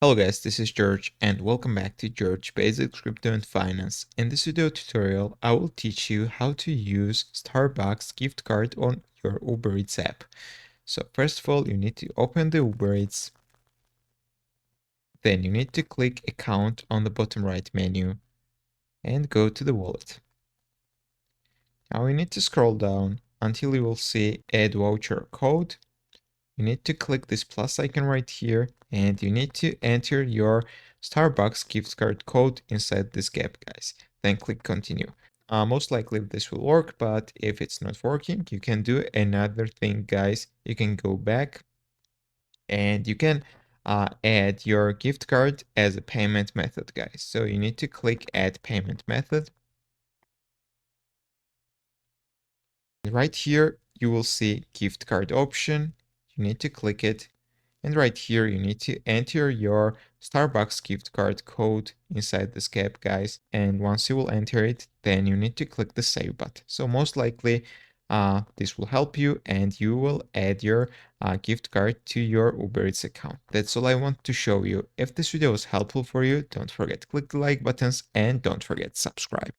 Hello guys, this is George and welcome back to George Basics Crypto and Finance. In this video tutorial, I will teach you how to use Starbucks gift card on your Uber Eats app. So first of all, you need to open the Uber Eats. Then you need to click account on the bottom right menu and go to the wallet. Now you need to scroll down until you will see add voucher code. You need to click this plus icon right here and you need to enter your Starbucks gift card code inside this gap, guys. Then click continue. Most likely this will work, but if it's not working, you can do another thing, guys. You can go back and you can add your gift card as a payment method, guys. So you need to click add payment method. Right here, you will see gift card option. You need to click it. And right here, you need to enter your Starbucks gift card code inside this gap, guys. And once you will enter it, then you need to click the save button. So most likely, this will help you and you will add your gift card to your Uber Eats account. That's all I want to show you. If this video was helpful for you, don't forget to click the like buttons and don't forget to subscribe.